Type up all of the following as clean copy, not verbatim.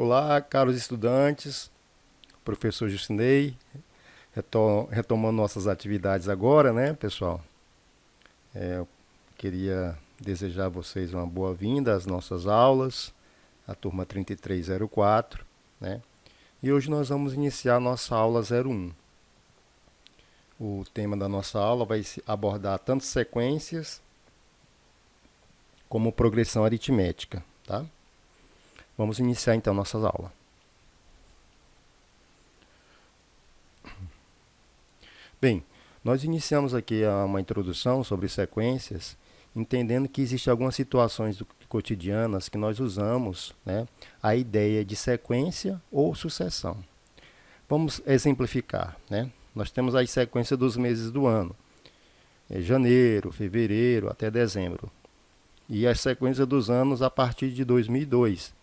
Olá, caros estudantes, professor Justinei, retomando nossas atividades agora, né, pessoal? Eu queria desejar a vocês uma boa-vinda às nossas aulas, a turma 3304, né? E hoje nós vamos iniciar a nossa aula 01. O tema da nossa aula vai abordar tanto sequências como progressão aritmética, tá? Vamos iniciar então nossas aulas. Bem, nós iniciamos aqui uma introdução sobre sequências, entendendo que existem algumas situações cotidianas que nós usamos, né, a ideia de sequência ou sucessão. Vamos exemplificar, né? Nós temos a sequência dos meses do ano, janeiro, fevereiro até dezembro, e a sequência dos anos a partir de 2002,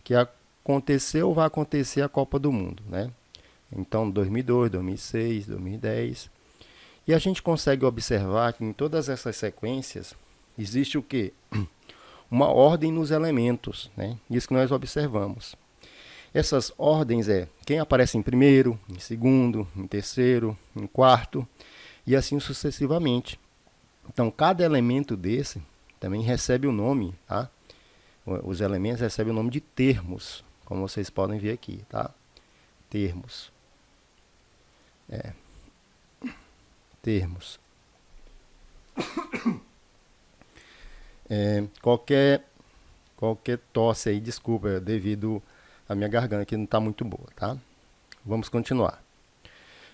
que aconteceu ou vai acontecer a Copa do Mundo, né? Então, 2002, 2006, 2010. E a gente consegue observar que em todas essas sequências existe o quê? Uma ordem nos elementos, né? Isso que nós observamos. Essas ordens é quem aparece em primeiro, em segundo, em terceiro, em quarto e assim sucessivamente. Então, cada elemento desse também recebe o nome, tá? Os elementos recebem o nome de termos, como vocês podem ver aqui, tá? Termos. Termos. Qualquer tosse aí, desculpa, devido à minha garganta que não está muito boa, tá? Vamos continuar.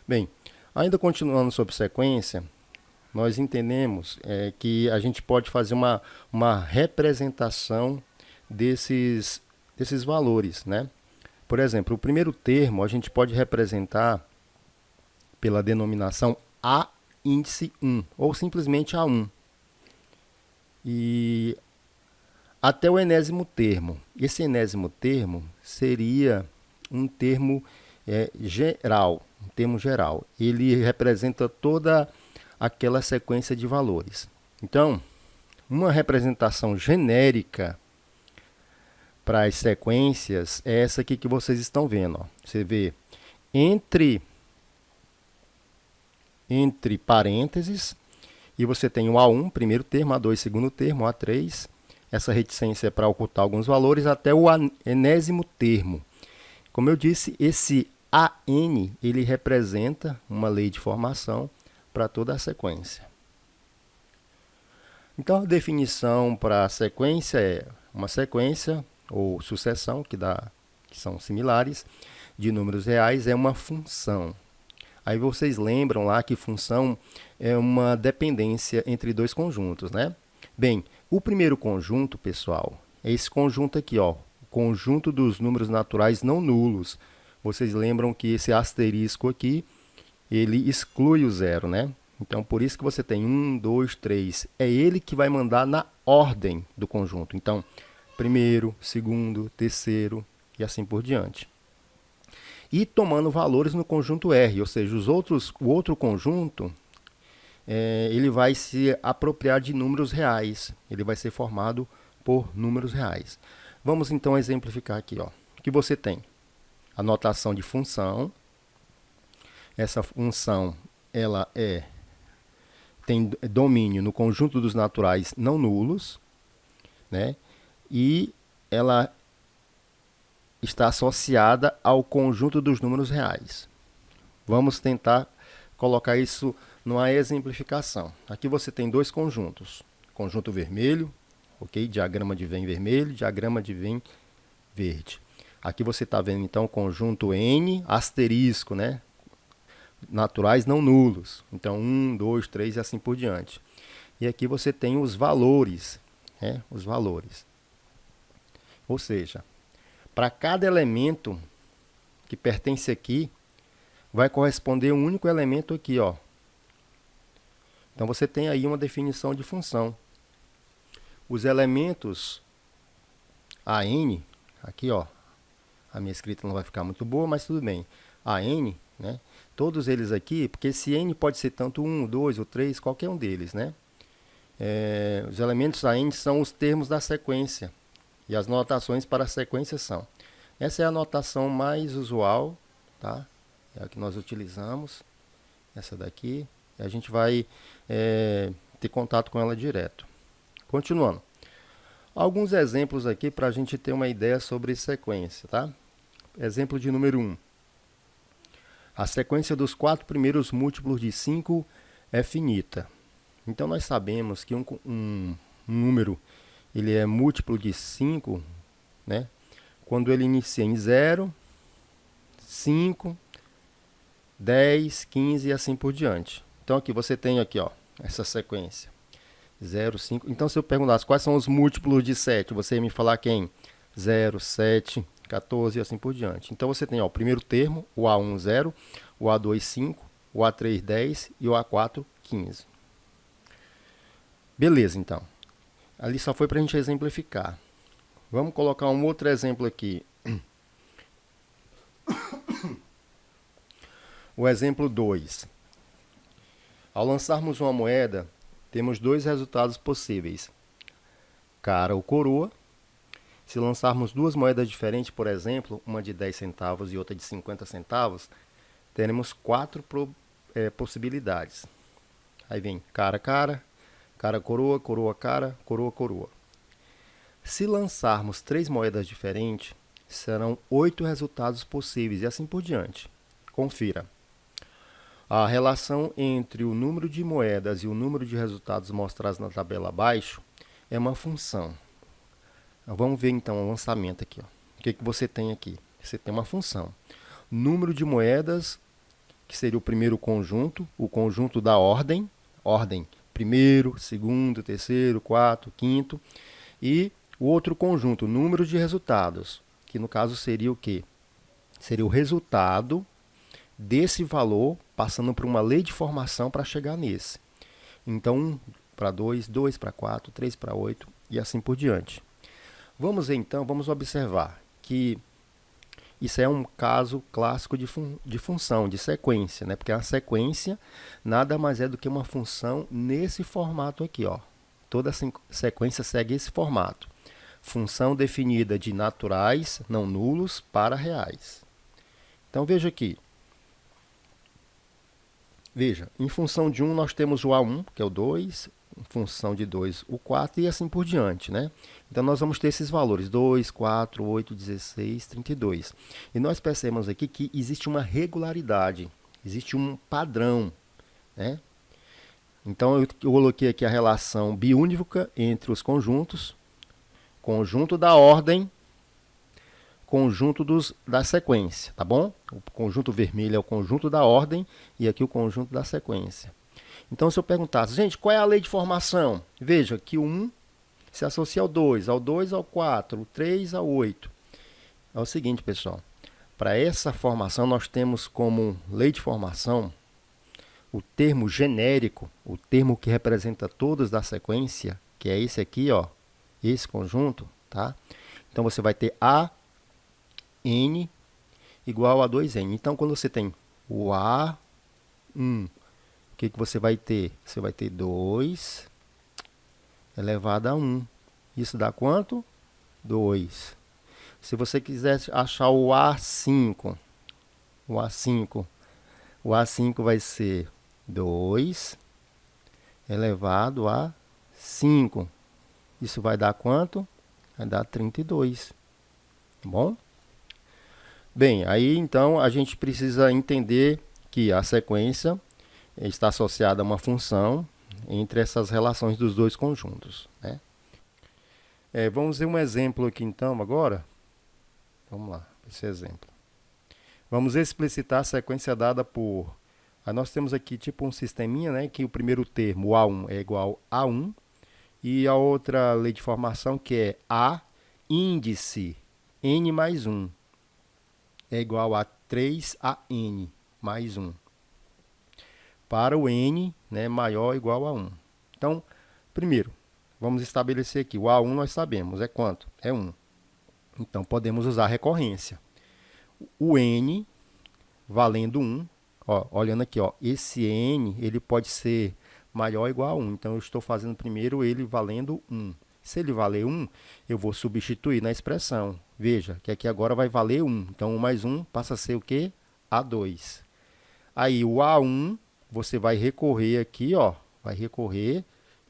Bem, ainda continuando sobre sequência, nós entendemos que a gente pode fazer uma representação desses valores, né? Por exemplo, o primeiro termo a gente pode representar pela denominação A índice 1, ou simplesmente A1. E até o enésimo termo. Esse enésimo termo seria um termo geral, um termo geral. Ele representa toda aquela sequência de valores. Então, uma representação genérica para as sequências é essa aqui que vocês estão vendo. Ó. Você vê entre parênteses, e você tem o A1, primeiro termo, A2, segundo termo, A3. Essa reticência é para ocultar alguns valores até o enésimo termo. Como eu disse, esse AN ele representa uma lei de formação para toda a sequência. Então, a definição para a sequência é uma sequência ou sucessão, que são similares, de números reais, é uma função. Aí vocês lembram lá que função é uma dependência entre dois conjuntos, né? Bem, o primeiro conjunto, pessoal, é esse conjunto aqui, ó, o conjunto dos números naturais não nulos. Vocês lembram que esse asterisco aqui, ele exclui o zero, né? Então, por isso que você tem 1, 2, 3. É ele que vai mandar na ordem do conjunto. Então, primeiro, segundo, terceiro e assim por diante. E tomando valores no conjunto R, ou seja, o outro conjunto, ele vai se apropriar de números reais. Ele vai ser formado por números reais. Vamos então exemplificar aqui. Ó. O que você tem? A notação de função. Essa função ela tem domínio no conjunto dos naturais não nulos, né? E ela está associada ao conjunto dos números reais. Vamos tentar colocar isso numa exemplificação. Aqui você tem dois conjuntos. Conjunto vermelho, ok? Diagrama de Venn vermelho, diagrama de Venn verde. Aqui você está vendo então o conjunto N asterisco, né? Naturais não nulos. Então 1, 2, 3 e assim por diante. E aqui você tem os valores, né? Os valores. Ou seja, para cada elemento que pertence aqui, vai corresponder um único elemento aqui, ó. Então você tem aí uma definição de função. Os elementos AN, aqui, ó, a minha escrita não vai ficar muito boa, mas tudo bem. AN, né? Todos eles aqui, porque esse N pode ser tanto 1, 2 ou 3, qualquer um deles, né? Os elementos AN são os termos da sequência. E as notações para a sequência são Essa é a notação mais usual, tá? É a que nós utilizamos, essa daqui. E a gente vai ter contato com ela direto. Continuando. Alguns exemplos aqui para a gente ter uma ideia sobre sequência, tá? Exemplo de número 1. A sequência dos 4 primeiros múltiplos de 5 é finita. Então, nós sabemos que um número ele é múltiplo de 5, né? Quando ele inicia em 0, 5, 10, 15 e assim por diante. Então, aqui você tem aqui, ó, essa sequência. 0, 5. Então, se eu perguntasse quais são os múltiplos de 7, você ia me falar quem? 0, 7, 14 e assim por diante. Então, você tem ó, o primeiro termo, o A1, 0, o A2, 5, o A3, 10 e o A4, 15. Beleza, então. Ali só foi para a gente exemplificar. Vamos colocar um outro exemplo aqui. O exemplo 2. Ao lançarmos uma moeda, temos 2 resultados possíveis. Cara ou coroa. Se lançarmos 2 moedas diferentes, por exemplo, uma de 10 centavos e outra de 50 centavos, teremos 4 possibilidades. Aí vem cara, cara, cara, coroa, coroa, cara, coroa, coroa. Se lançarmos 3 moedas diferentes, serão 8 resultados possíveis e assim por diante. Confira. A relação entre o número de moedas e o número de resultados mostrados na tabela abaixo é uma função. Vamos ver então o lançamento aqui. Ó. O que você tem aqui? Você tem uma função. Número de moedas, que seria o primeiro conjunto, o conjunto da ordem, primeiro, segundo, terceiro, quarto, quinto, e o outro conjunto, número de resultados, que no caso seria o quê? Seria o resultado desse valor passando por uma lei de formação para chegar nesse. Então, 1 para 2, 2 para 4, 3 para 8 e assim por diante. Vamos ver então, vamos observar que isso é um caso clássico de função, de sequência, né? Porque a sequência nada mais é do que uma função nesse formato aqui, ó. Toda sequência segue esse formato. Função definida de naturais, não nulos, para reais. Então veja aqui. Veja, em função de 1 nós temos o A1, que é o 2, em função de 2 o 4 e assim por diante, né? Então nós vamos ter esses valores, 2, 4, 8, 16, 32. E nós percebemos aqui que existe uma regularidade, existe um padrão, né? Então eu coloquei aqui a relação biúnica entre os conjuntos, conjunto da ordem, conjunto da sequência, tá bom? O conjunto vermelho é o conjunto da ordem e aqui o conjunto da sequência. Então, se eu perguntasse, gente, qual é a lei de formação? Veja que o 1 se associa ao 2, ao 4, o 3 ao 8. É o seguinte, pessoal, para essa formação nós temos como lei de formação o termo genérico, o termo que representa todos da sequência, que é esse aqui, ó, esse conjunto, tá? Então, você vai ter A n igual a 2n. Então, quando você tem o A1, o que você vai ter? Você vai ter 2 elevado a 1. Isso dá quanto? 2. Se você quiser achar o A5, o A5 vai ser 2 elevado a 5. Isso vai dar quanto? Vai dar 32. Tá bom? Bem, aí então a gente precisa entender que a sequência está associada a uma função entre essas relações dos dois conjuntos, né? Vamos ver um exemplo aqui então agora. Vamos lá, esse exemplo. Vamos explicitar a sequência dada por... Aí nós temos aqui tipo um sisteminha, né, que o primeiro termo, o A1, é igual a 1, e a outra lei de formação que é A índice n mais 1. É igual a 3an mais 1. Para o n, né, maior ou igual a 1. Então, primeiro, vamos estabelecer aqui. O A1 nós sabemos, é quanto? É 1. Então, podemos usar a recorrência. O n valendo 1. Ó, olhando aqui, ó, esse n ele pode ser maior ou igual a 1. Então, eu estou fazendo primeiro ele valendo 1. Se ele valer 1, eu vou substituir na expressão. Veja que aqui agora vai valer 1. Então, 1 mais 1 passa a ser o quê? A2. Aí, o A1, você vai recorrer aqui, ó. Vai recorrer.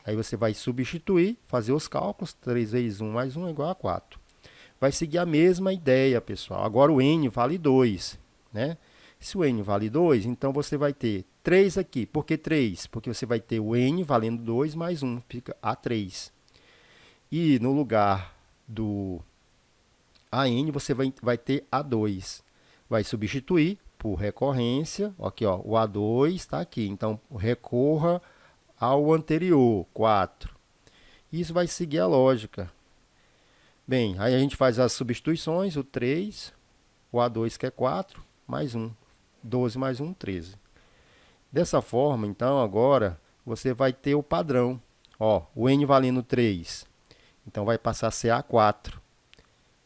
Aí, você vai substituir, fazer os cálculos. 3 vezes 1 mais 1 é igual a 4. Vai seguir a mesma ideia, pessoal. Agora, o N vale 2, né? Se o N vale 2, então você vai ter 3 aqui. Por que 3? Porque você vai ter o N valendo 2 mais 1, fica A3. E no lugar do AN, você vai ter A2. Vai substituir por recorrência. Aqui, ó, o A2 está aqui. Então, recorra ao anterior, 4. Isso vai seguir a lógica. Bem, aí a gente faz as substituições, o 3, o A2 que é 4, mais 1. 12 mais 1, 13. Dessa forma, então, agora, você vai ter o padrão. Ó, o N valendo 3. Então, vai passar a ser A4.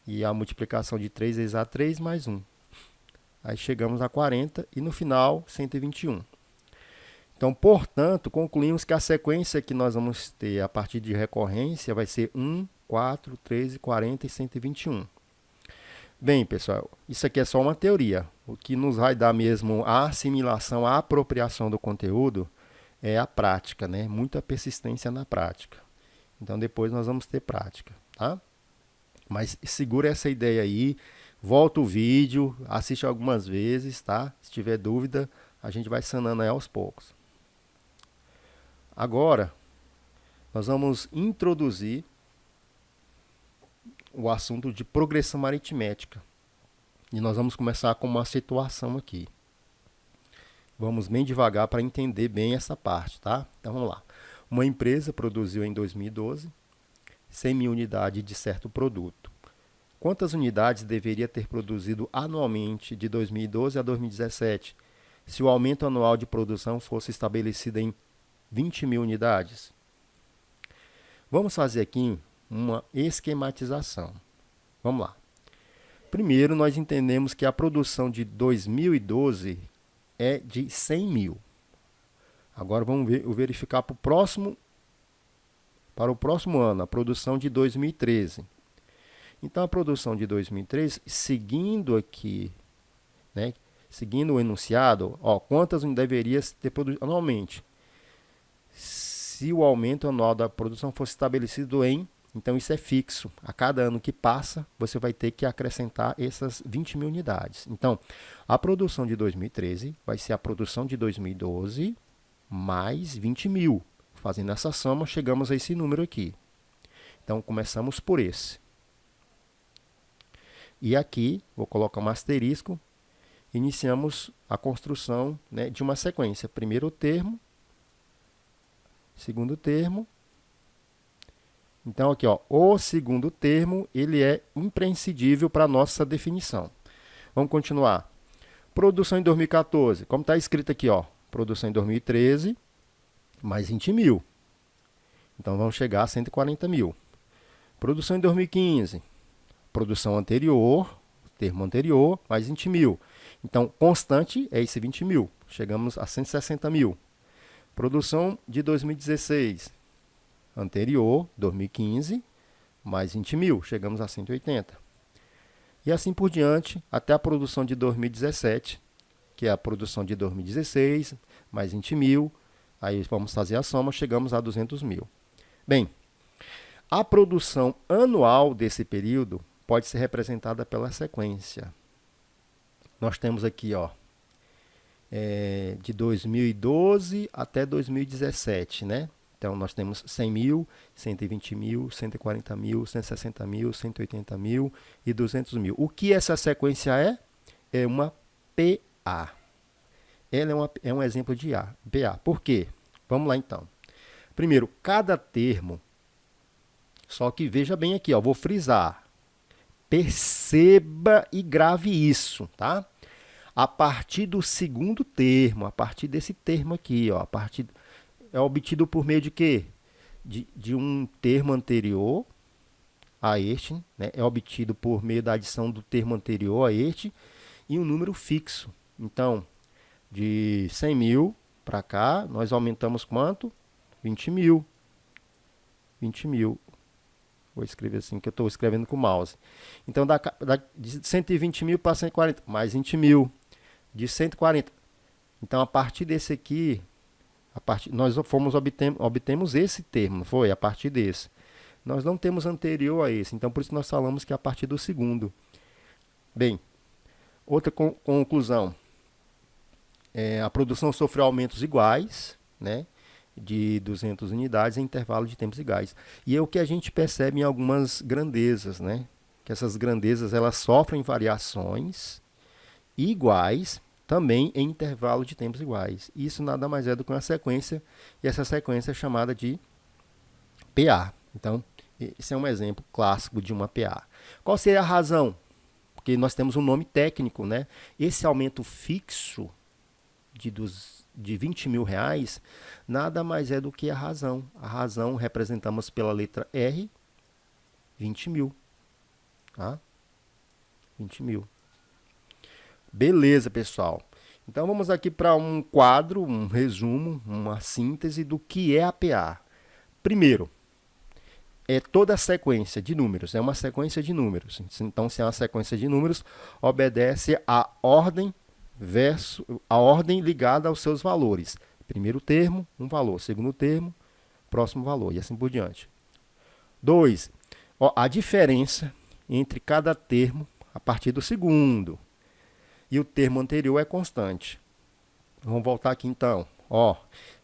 E a multiplicação de 3 vezes A3 mais 1. Aí chegamos a 40 e no final 121. Então, portanto, concluímos que a sequência que nós vamos ter a partir de recorrência vai ser 1, 4, 13, 40 e 121. Bem, pessoal, isso aqui é só uma teoria. O que nos vai dar mesmo a assimilação, a apropriação do conteúdo é a prática, né? Muita persistência na prática. Então, depois nós vamos ter prática, tá? Mas segura essa ideia aí, volta o vídeo, assiste algumas vezes, tá? Se tiver dúvida, a gente vai sanando aí aos poucos. Agora, nós vamos introduzir o assunto de progressão aritmética. E nós vamos começar com uma situação aqui. Vamos bem devagar para entender bem essa parte, tá? Então, vamos lá. Uma empresa produziu em 2012 100 mil unidades de certo produto. Quantas unidades deveria ter produzido anualmente de 2012 a 2017, se o aumento anual de produção fosse estabelecido em 20 mil unidades? Vamos fazer aqui uma esquematização. Vamos lá. Primeiro, nós entendemos que a produção de 2012 é de 100 mil. Agora, vamos verificar para o próximo ano, a produção de 2013. Então, a produção de 2013, seguindo aqui, né, seguindo o enunciado, ó, quantas deveria ter produzido anualmente? Se o aumento anual da produção fosse estabelecido em, então isso é fixo. A cada ano que passa, você vai ter que acrescentar essas 20 mil unidades. Então, a produção de 2013 vai ser a produção de 2012 mais 20 mil. Fazendo essa soma, chegamos a esse número aqui. Então, começamos por esse. E aqui, vou colocar um asterisco, iniciamos a construção, né, de uma sequência. Primeiro termo, segundo termo. Então, aqui, ó, o segundo termo, ele é imprescindível para a nossa definição. Vamos continuar. Produção em 2014, como está escrito aqui, ó, produção em 2013, mais 20 mil. Então, vamos chegar a 140 mil. Produção em 2015, produção anterior, termo anterior, mais 20 mil. Então, constante é esse 20 mil. Chegamos a 160 mil. Produção de 2016, anterior, 2015, mais 20 mil. Chegamos a 180. E assim por diante, até a produção de 2017, que é a produção de 2016, mais 20 mil. Aí vamos fazer a soma, chegamos a 200 mil. Bem, a produção anual desse período pode ser representada pela sequência. Nós temos aqui, ó, de 2012 até 2017, né? Então, nós temos 100 mil, 120 mil, 140 mil, 160 mil, 180 mil e 200 mil. O que essa sequência é? É uma PA. Ela é um exemplo de PA. Por quê? Vamos lá, então. Primeiro, cada termo, só que veja bem aqui, ó, vou frisar. Perceba e grave isso, tá? A partir do segundo termo, a partir desse termo aqui, ó, é obtido por meio de quê? De um termo anterior a este, né? É obtido por meio da adição do termo anterior a este e um número fixo. Então, de 100 mil para cá, nós aumentamos quanto? 20 mil. 20 mil. Vou escrever assim, que eu estou escrevendo com o mouse. Então, de 120 mil para 140, mais 20 mil, de 140. Então, a partir desse aqui, nós obtemos esse termo, não foi? A partir desse. Nós não temos anterior a esse, então por isso nós falamos que é a partir do segundo. Bem, outra conclusão. A produção sofreu aumentos iguais, né, de 200 unidades em intervalo de tempos iguais. E é o que a gente percebe em algumas grandezas, né, que essas grandezas elas sofrem variações iguais também em intervalo de tempos iguais. Isso nada mais é do que uma sequência, e essa sequência é chamada de PA. Então, esse é um exemplo clássico de uma PA. Qual seria a razão? Porque nós temos um nome técnico, né? Esse aumento fixo de 20 mil reais nada mais é do que a razão. A razão representamos pela letra R, 20 mil. Tá? 20 mil. Beleza, pessoal. Então vamos aqui para um quadro, um resumo, uma síntese do que é a PA. Primeiro, é toda a sequência de números, é uma sequência de números. Então, se é uma sequência de números, obedece à ordem ligada aos seus valores. Primeiro termo, um valor. Segundo termo, próximo valor, e assim por diante. 2. A diferença entre cada termo a partir do segundo. E o termo anterior é constante. Vamos voltar aqui então.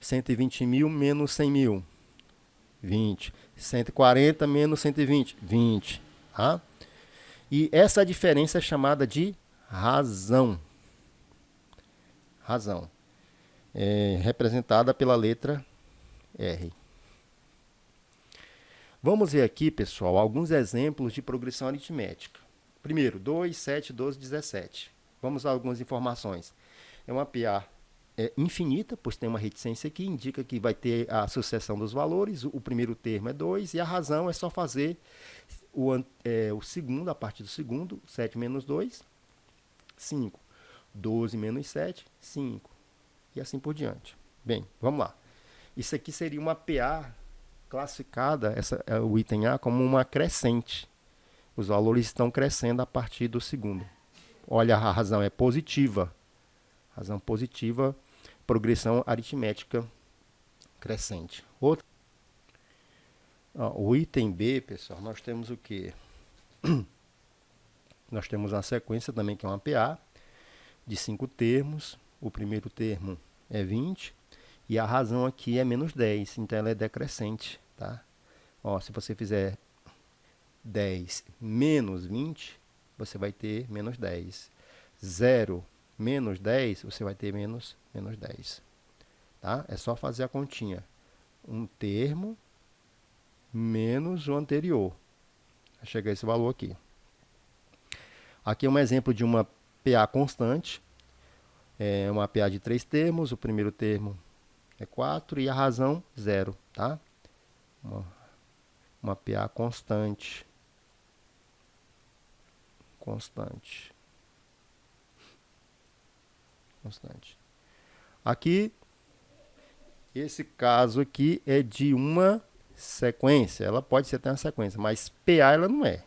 120 mil menos 100 mil. 20. 140 menos 120. 20. Tá? E essa diferença é chamada de razão. Razão. Representada pela letra R. Vamos ver aqui, pessoal, alguns exemplos de progressão aritmética. Primeiro, 2, 7, 12, 17. Vamos a algumas informações. É uma PA infinita, pois tem uma reticência aqui, indica que vai ter a sucessão dos valores. O primeiro termo é 2 e a razão é só fazer o segundo, a partir do segundo, 7 menos 2, 5. 12 menos 7, 5. E assim por diante. Bem, vamos lá. Isso aqui seria uma PA classificada, o item A, como uma crescente. Os valores estão crescendo a partir do segundo. Olha, a razão é positiva. Razão positiva, progressão aritmética crescente. O item B, pessoal, nós temos o quê? Nós temos uma sequência também que é uma PA de 5 termos. O primeiro termo é 20 e a razão aqui é menos 10, então ela é decrescente. Tá? Se você fizer 10 menos 20, você vai ter menos 10. 0 menos 10, você vai ter menos 10. Tá? É só fazer a continha. Um termo menos o anterior. Vai chegar esse valor aqui. Aqui é um exemplo de uma PA constante. É uma PA de 3 termos. O primeiro termo é 4 e a razão 0. Tá? Uma PA constante. Constante. Aqui, esse caso aqui é de uma sequência. Ela pode ser até uma sequência, mas PA ela não é.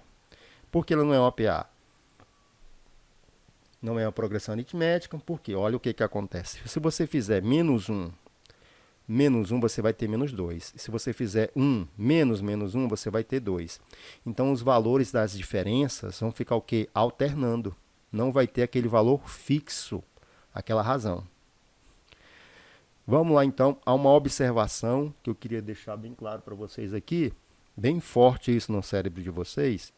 Por que ela não é uma PA? Não é uma progressão aritmética, porque olha o que acontece. Se você fizer menos 1, você vai ter menos 2. Se você fizer 1 menos 1, você vai ter 2. Então, os valores das diferenças vão ficar o quê? Alternando. Não vai ter aquele valor fixo, aquela razão. Vamos lá, então, a uma observação que eu queria deixar bem claro para vocês aqui. Bem forte isso no cérebro de vocês.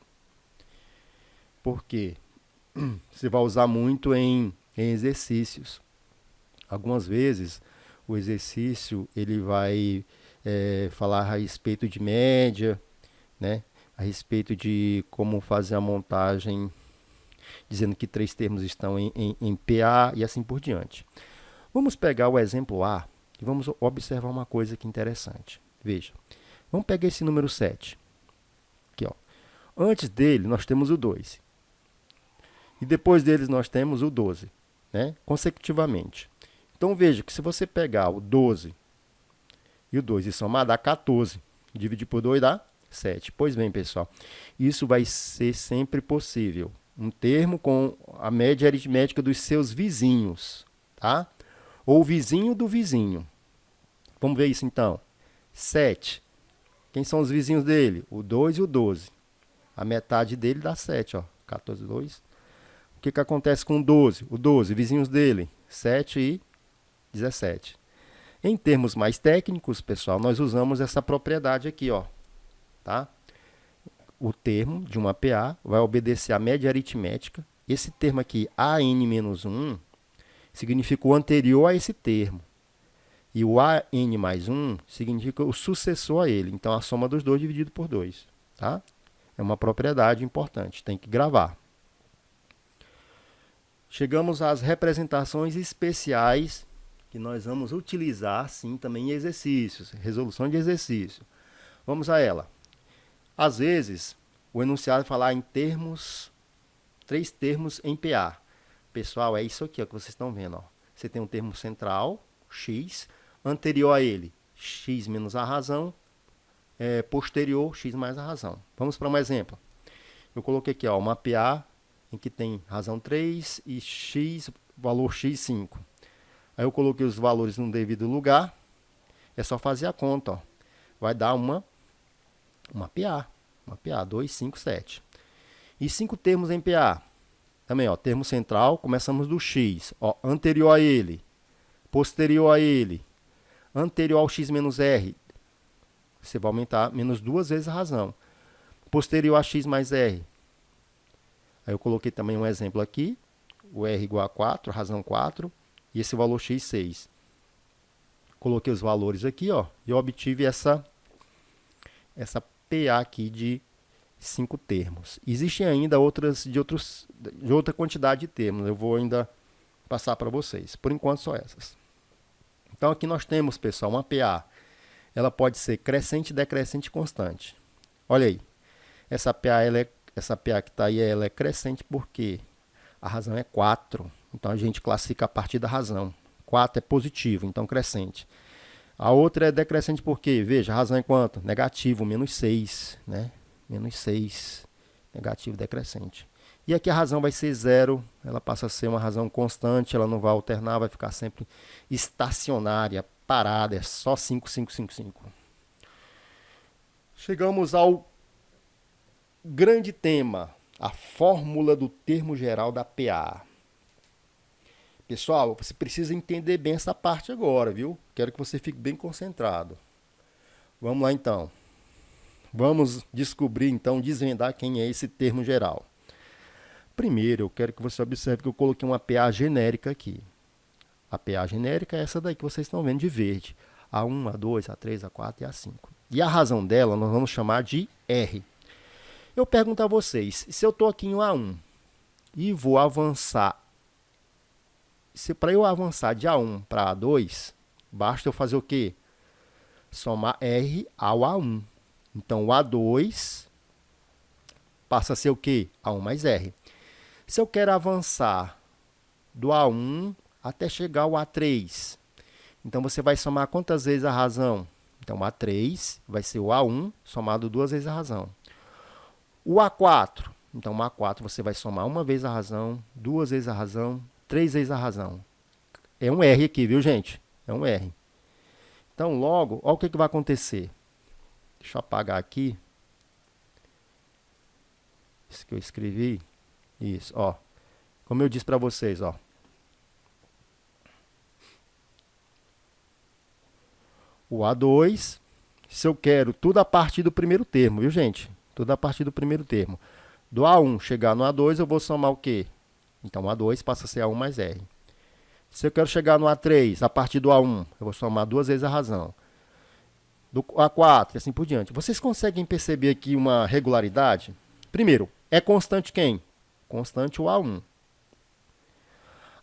Porque você vai usar muito em exercícios. Algumas vezes o exercício ele vai falar a respeito de média, né? A respeito de como fazer a montagem, dizendo que 3 termos estão em PA e assim por diante. Vamos pegar o exemplo A e vamos observar uma coisa aqui interessante. Veja, vamos pegar esse número 7. Aqui, ó. Antes dele, nós temos o 2. E depois deles, nós temos o 12, né? Consecutivamente. Então, veja que se você pegar o 12 e o 2 e somar, dá 14. Dividir por 2 dá 7. Pois bem, pessoal, isso vai ser sempre possível. Um termo com a média aritmética dos seus vizinhos, tá? Ou vizinho do vizinho. Vamos ver isso então. 7. Quem são os vizinhos dele? O 2 e o 12. A metade dele dá 7, ó. 14, 2. O que acontece com o 12? O 12, vizinhos dele, 7 e 17. Em termos mais técnicos, pessoal, nós usamos essa propriedade aqui, ó. Tá? O termo de uma PA vai obedecer à média aritmética. Esse termo aqui, AN-1, significa o anterior a esse termo. E o AN mais 1 significa o sucessor a ele. Então, a soma dos dois dividido por 2. Tá? É uma propriedade importante, tem que gravar. Chegamos às representações especiais que nós vamos utilizar, sim, também em exercícios, resolução de exercício. Vamos a ela. Às vezes, o enunciado falar em termos, 3 termos em PA. Pessoal, é isso aqui ó, que vocês estão vendo. Ó. Você tem um termo central, x, anterior a ele, x menos a razão, posterior, x mais a razão. Vamos para um exemplo. Eu coloquei aqui ó, uma PA em que tem razão 3 e x, valor x, 5. Aí eu coloquei os valores no devido lugar. É só fazer a conta. Ó. Vai dar uma PA. Uma PA, 2, 5, 7. E 5 termos em PA. Também, ó, termo central, começamos do x. Ó, anterior a ele, posterior a ele, anterior ao x menos r. Você vai aumentar menos 2 vezes a razão. Posterior a x mais r. Aí eu coloquei também um exemplo aqui. O r igual a 4, razão 4. E esse valor x, 6. Coloquei os valores aqui, ó. E eu obtive essa PA aqui de 5 termos. Existem ainda de outra quantidade de termos. Eu vou ainda passar para vocês. Por enquanto, só essas. Então, aqui nós temos, pessoal, uma PA. Ela pode ser crescente, decrescente e constante. Olha aí. Essa PA que está aí, ela é crescente porque a razão é 4. Então, a gente classifica a partir da razão. 4 é positivo, então crescente. A outra é decrescente porque, veja, a razão é quanto? Negativo, menos 6, né? Menos 6, negativo, decrescente. E aqui a razão vai ser 0, ela passa a ser uma razão constante, ela não vai alternar, vai ficar sempre estacionária, parada, é só 5, 5, 5, 5. Chegamos ao grande tema, a fórmula do termo geral da PA. Pessoal, você precisa entender bem essa parte agora, viu? Quero que você fique bem concentrado. Vamos lá, então. Vamos descobrir, então, desvendar quem é esse termo geral. Primeiro, eu quero que você observe que eu coloquei uma PA genérica aqui. A PA genérica é essa daí que vocês estão vendo de verde. A1, A2, A3, A4 e A5. E a razão dela nós vamos chamar de R. Eu pergunto a vocês, se eu estou aqui em A1 e vou avançar, para eu avançar de A1 para A2, basta eu fazer o quê? Somar R ao A1. Então, o A2 passa a ser o quê? A1 mais R. Se eu quero avançar do A1 até chegar ao A3, então você vai somar quantas vezes a razão? Então, o A3 vai ser o A1 somado 2 vezes a razão. O A4, então o A4 você vai somar uma vez a razão, 2 vezes a razão, 3 vezes a razão. É um R aqui, viu, gente? É um R. Então, logo, olha o que vai acontecer. Deixa eu apagar aqui. Isso que eu escrevi. Isso, ó. Como eu disse para vocês, ó. O A2, se eu quero tudo a partir do primeiro termo, viu, gente? Tudo a partir do primeiro termo. Do A1 chegar no A2, eu vou somar o quê? Então, o A2 passa a ser A1 mais R. Se eu quero chegar no A3, a partir do A1, eu vou somar 2 vezes a razão. Do A4 e assim por diante. Vocês conseguem perceber aqui uma regularidade? Primeiro, é constante quem? Constante o A1.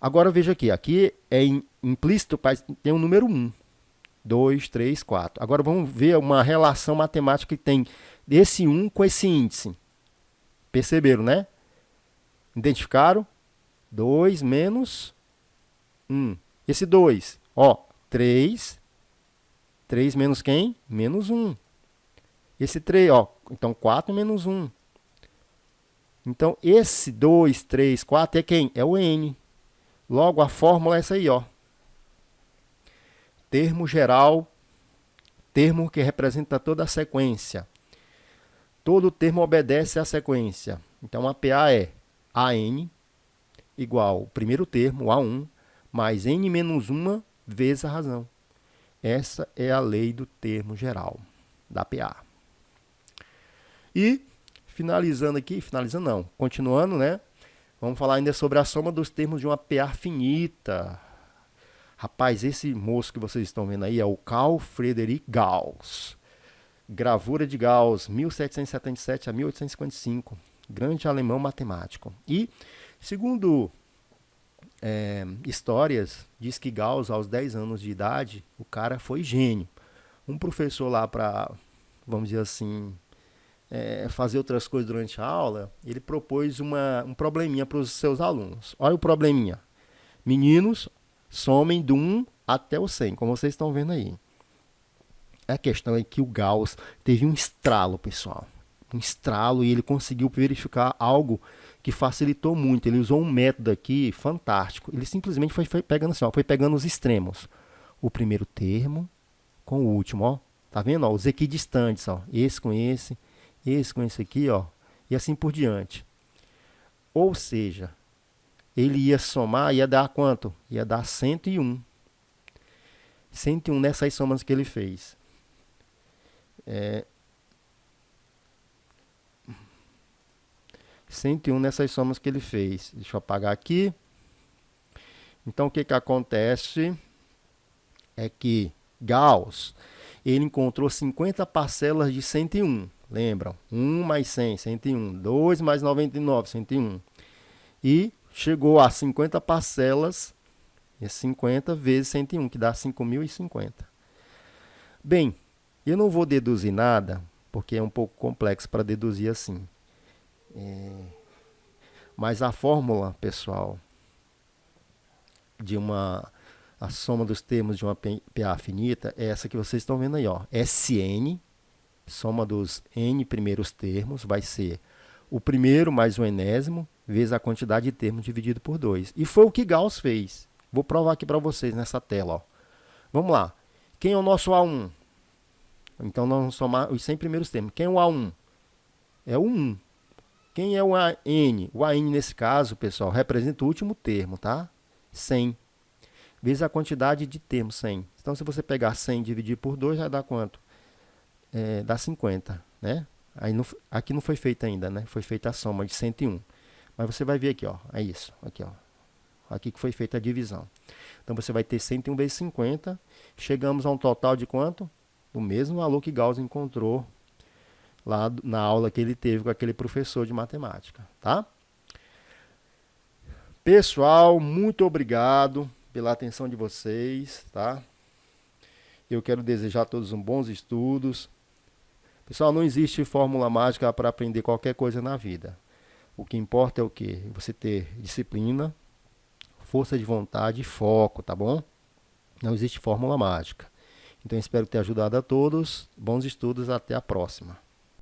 Agora, veja aqui é implícito, tem o número 1. 2, 3, 4. Agora, vamos ver uma relação matemática que tem desse 1 com esse índice. Perceberam, né? Identificaram? 2 menos 1. Esse 2, ó, 3. 3 menos quem? Menos 1. Esse 3, ó, então 4 menos 1. Então, esse 2, 3, 4 é quem? É o N. Logo, a fórmula é essa aí, ó. Termo geral, termo que representa toda a sequência. Todo termo obedece à sequência. Então, a PA é AN igual o primeiro termo, A1, mais N menos 1 vezes a razão. Essa é a lei do termo geral, da PA. E, finalizando aqui, finalizando não, continuando, né? Vamos falar ainda sobre a soma dos termos de uma PA finita. Rapaz, esse moço que vocês estão vendo aí é o Carl Friedrich Gauss. Gravura de Gauss, 1777 a 1855. Grande alemão matemático. E, segundo histórias, diz que Gauss, aos 10 anos de idade, o cara foi gênio. Um professor lá para, vamos dizer assim, fazer outras coisas durante a aula, ele propôs um probleminha para os seus alunos. Olha o probleminha. Meninos, somem do 1 até o 100, como vocês estão vendo aí. A questão é que o Gauss teve um estralo, pessoal. Um estralo, e ele conseguiu verificar algo que facilitou muito. Ele usou um método aqui fantástico. Ele simplesmente foi pegando assim, ó, foi pegando os extremos. O primeiro termo com o último, ó. Tá vendo? Ó, os equidistantes, ó. Esse com esse aqui, ó. E assim por diante. Ou seja, ele ia somar, ia dar quanto? Ia dar 101. 101 nessas somas que ele fez. 101 nessas somas que ele fez. Deixa eu apagar aqui. Então, o que acontece é que Gauss, ele encontrou 50 parcelas de 101. Lembram? 1 mais 100, 101. 2 mais 99, 101. E chegou a 50 parcelas, 50 vezes 101, que dá 5.050. Bem, eu não vou deduzir nada, porque é um pouco complexo para deduzir assim. Mas a fórmula, pessoal, a soma dos termos de uma PA finita é essa que vocês estão vendo aí, ó. Sn, soma dos n primeiros termos, vai ser o primeiro mais o enésimo, vezes a quantidade de termos dividido por 2. E foi o que Gauss fez. Vou provar aqui para vocês nessa tela, ó. Vamos lá. Quem é o nosso A1? Então, nós vamos somar os 100 primeiros termos. Quem é o A1? É o 1. Quem é o AN? O AN, nesse caso, pessoal, representa o último termo, tá? 100. Vezes a quantidade de termos, 100. Então, se você pegar 100 e dividir por 2, vai dar quanto? Dá 50, né? Aí aqui não foi feita ainda, né? Foi feita a soma de 101. Mas você vai ver aqui, ó. É isso. Aqui, ó. Aqui que foi feita a divisão. Então, você vai ter 101 vezes 50. Chegamos a um total de quanto? O mesmo valor que Gauss encontrou lá na aula que ele teve com aquele professor de matemática, tá? Pessoal, muito obrigado pela atenção de vocês, tá? Eu quero desejar a todos bons estudos. Pessoal, não existe fórmula mágica para aprender qualquer coisa na vida. O que importa é o quê? Você ter disciplina, força de vontade e foco, tá bom? Não existe fórmula mágica. Então, espero ter ajudado a todos. Bons estudos, até a próxima.